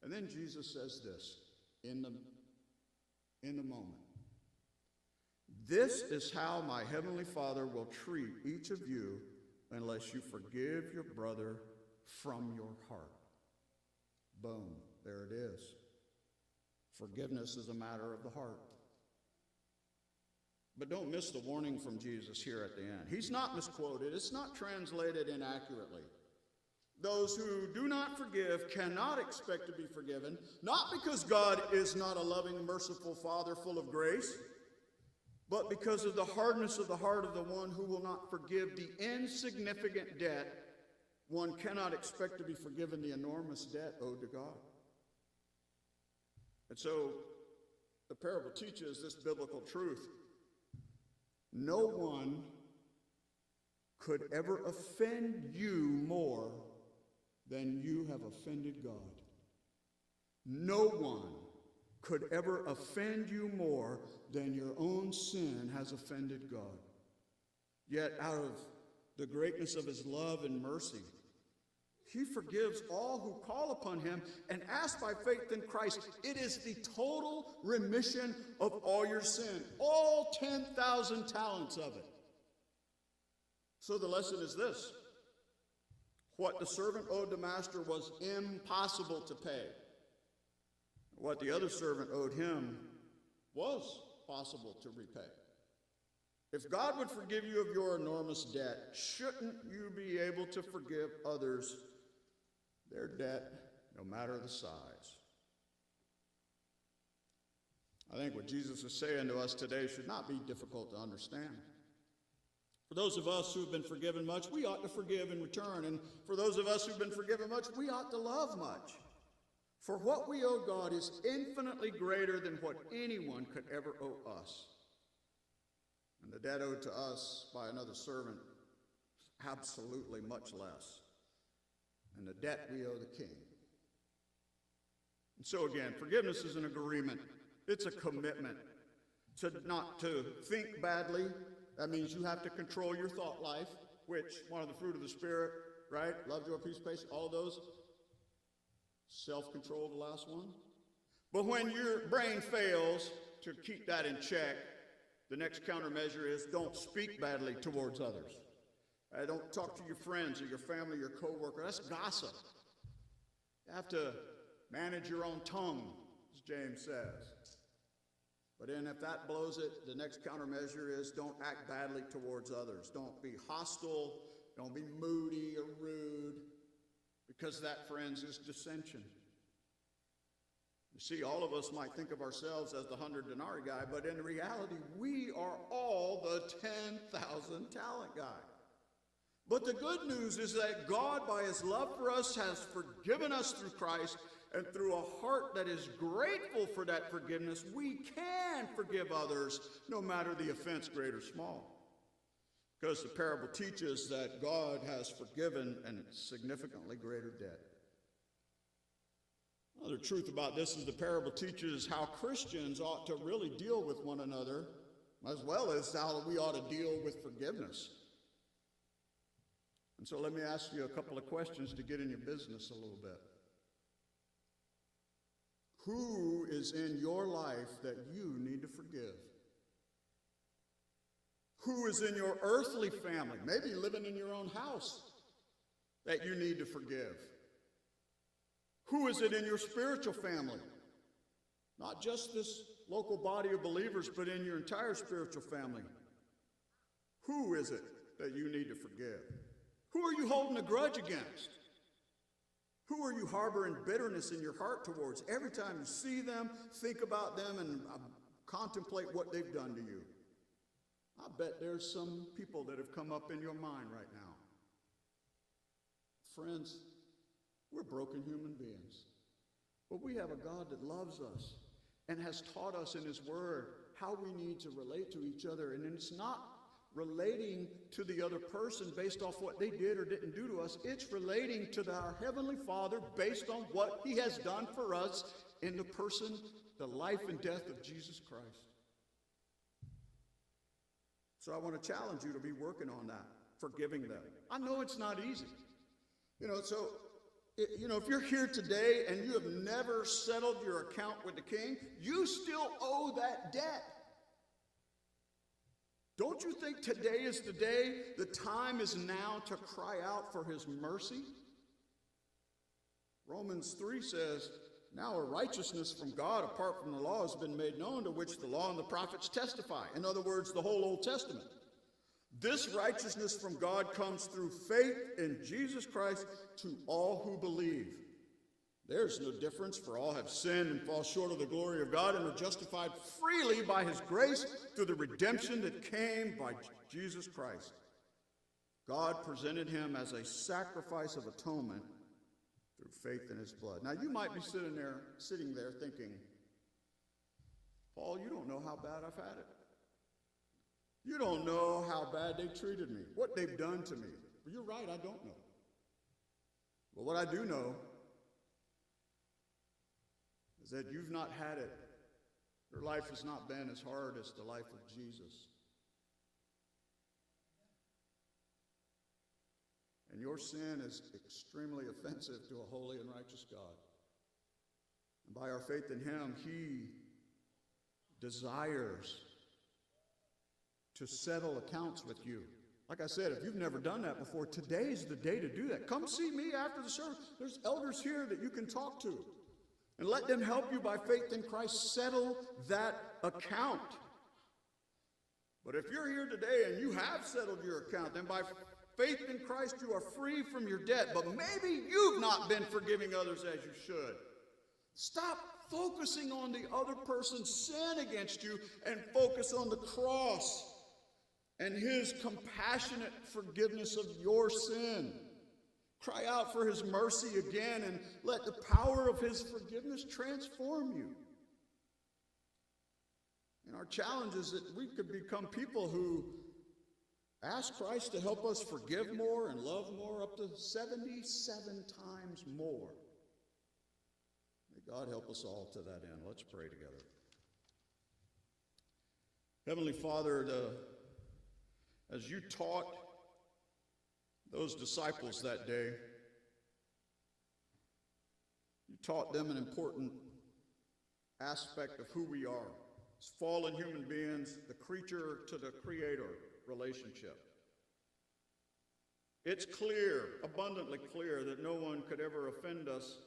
And then Jesus says this in the moment. This is how my heavenly Father will treat each of you unless you forgive your brother from your heart. Boom, there it is. Forgiveness is a matter of the heart. But don't miss the warning from Jesus here at the end. He's not misquoted. It's not translated inaccurately. Those who do not forgive cannot expect to be forgiven, not because God is not a loving, merciful Father full of grace, but because of the hardness of the heart of the one who will not forgive the insignificant debt. One cannot expect to be forgiven the enormous debt owed to God. And so the parable teaches this biblical truth. No one could ever offend you more than you have offended God. No one could ever offend you more than your own sin has offended God. Yet out of the greatness of his love and mercy, he forgives all who call upon him and ask by faith in Christ. It is the total remission of all your sin, all 10,000 talents of it. So the lesson is this. What the servant owed the master was impossible to pay. What the other servant owed him was possible to repay. If God would forgive you of your enormous debt, shouldn't you be able to forgive others their debt, no matter the size? I think what Jesus is saying to us today should not be difficult to understand. For those of us who have been forgiven much, we ought to forgive in return. And for those of us who've been forgiven much, we ought to love much. For what we owe God is infinitely greater than what anyone could ever owe us. And the debt owed to us by another servant is absolutely much less than the debt we owe the King. And so again, forgiveness is an agreement. It's a commitment to not to think badly. That means you have to control your thought life, which one of the fruit of the Spirit, right? Love, joy, peace, patience, all those. Self-control, the last one. But when your brain fails to keep that in check, the next countermeasure is don't speak badly towards others. Don't talk to your friends or your family, your coworker. That's gossip. You have to manage your own tongue, as James says. But then if that blows it, the next countermeasure is don't act badly towards others. Don't be hostile. Don't be moody or rude, because that, friends, is dissension. You see, all of us might think of ourselves as the 100 denarii guy, but in reality, we are all the 10,000 talent guy. But the good news is that God, by his love for us, has forgiven us through Christ, and through a heart that is grateful for that forgiveness, we can forgive others, no matter the offense, great or small. Because the parable teaches that God has forgiven a significantly greater debt. Another truth about this is the parable teaches how Christians ought to really deal with one another, as well as how we ought to deal with forgiveness. And so let me ask you a couple of questions to get in your business a little bit. Who is in your life that you need to forgive? Who is in your earthly family, maybe living in your own house, that you need to forgive? Who is it in your spiritual family? Not just this local body of believers, but in your entire spiritual family. Who is it that you need to forgive? Who are you holding a grudge against? Who are you harboring bitterness in your heart towards every time you see them, think about them, and contemplate what they've done to you? I bet there's some people that have come up in your mind right now. Friends, we're broken human beings. But we have a God that loves us and has taught us in his word how we need to relate to each other. And it's not relating to the other person based off what they did or didn't do to us. It's relating to our Heavenly Father based on what he has done for us in the person, the life and death of Jesus Christ. So I want to challenge you to be working on that, forgiving them. I know it's not easy. If you're here today and you have never settled your account with the King, you still owe that debt. Don't you think today is the day, the time is now to cry out for his mercy? Romans 3 says, now a righteousness from God apart from the law has been made known, to which the law and the prophets testify. In other words, the whole Old Testament. This righteousness from God comes through faith in Jesus Christ to all who believe. There's no difference, for all have sinned and fall short of the glory of God and are justified freely by his grace through the redemption that came by Jesus Christ. God presented him as a sacrifice of atonement through faith in his blood. Now you might be sitting there thinking, Paul, you don't know how bad I've had it. You don't know how bad they treated me, what they've done to me. Well, you're right, I don't know. But what I do know is that you've not had it. Your life has not been as hard as the life of Jesus. And your sin is extremely offensive to a holy and righteous God. And by our faith in him, he desires to settle accounts with you. Like I said, if you've never done that before, today's the day to do that. Come see me after the service. There's elders here that you can talk to. And let them help you by faith in Christ settle that account. But if you're here today and you have settled your account, then by faith in Christ you are free from your debt. But maybe you've not been forgiving others as you should. Stop focusing on the other person's sin against you and focus on the cross and his compassionate forgiveness of your sin. Cry out for his mercy again and let the power of his forgiveness transform you. And our challenge is that we could become people who ask Christ to help us forgive more and love more, up to 77 times more. May God help us all to that end. Let's pray together. Heavenly Father, as you taught those disciples that day, you taught them an important aspect of who we are as fallen human beings, the creature to the creator relationship. It's clear, abundantly clear, that no one could ever offend us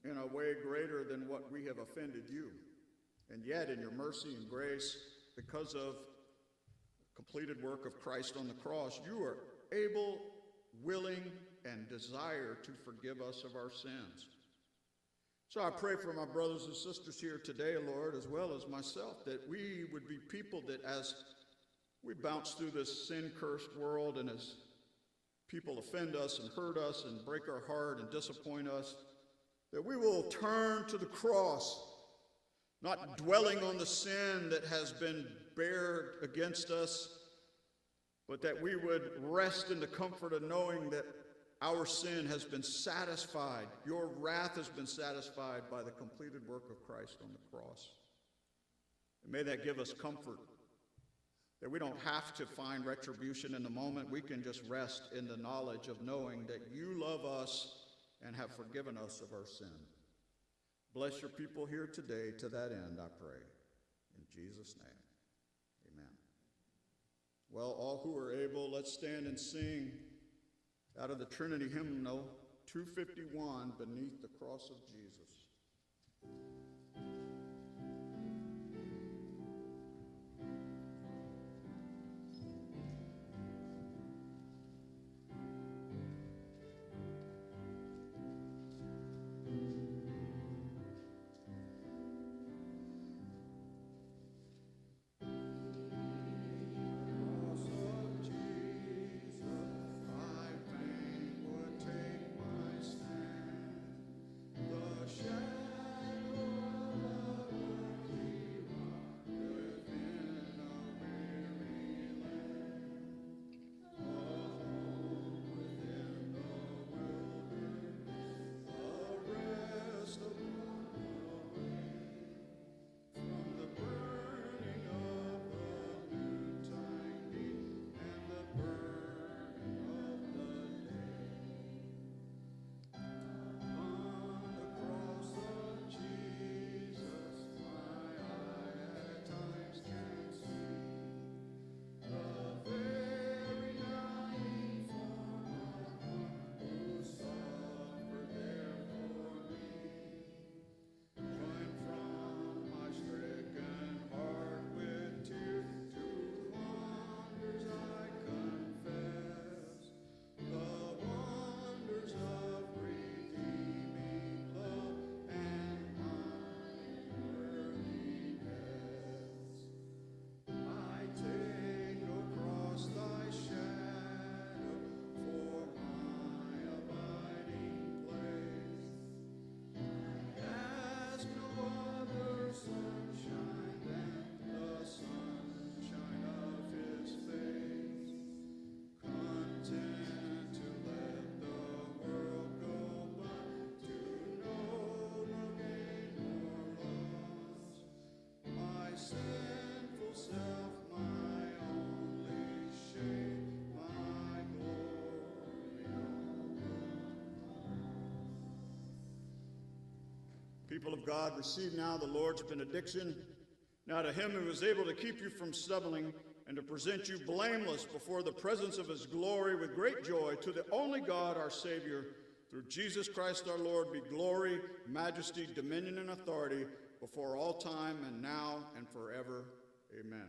in a way greater than what we have offended you. And yet, in your mercy and grace, because of the completed work of Christ on the cross, you are able, willing, and desire to forgive us of our sins. So I pray for my brothers and sisters here today, Lord, as well as myself, that we would be people that as we bounce through this sin-cursed world and as people offend us and hurt us and break our heart and disappoint us, that we will turn to the cross, not dwelling on the sin that has been bared against us, but that we would rest in the comfort of knowing that our sin has been satisfied. Your wrath has been satisfied by the completed work of Christ on the cross. And may that give us comfort, that we don't have to find retribution in the moment. We can just rest in the knowledge of knowing that you love us and have forgiven us of our sin. Bless your people here today. To that end, I pray. In Jesus' name, amen. Well, all who are able, let's stand and sing out of the Trinity hymnal 251, Beneath the Cross of Jesus. People of God, receive now the Lord's benediction. Now to him who is able to keep you from stumbling and to present you blameless before the presence of his glory with great joy, to the only God, our Savior, through Jesus Christ our Lord, be glory, majesty, dominion, and authority before all time and now and forever. Amen.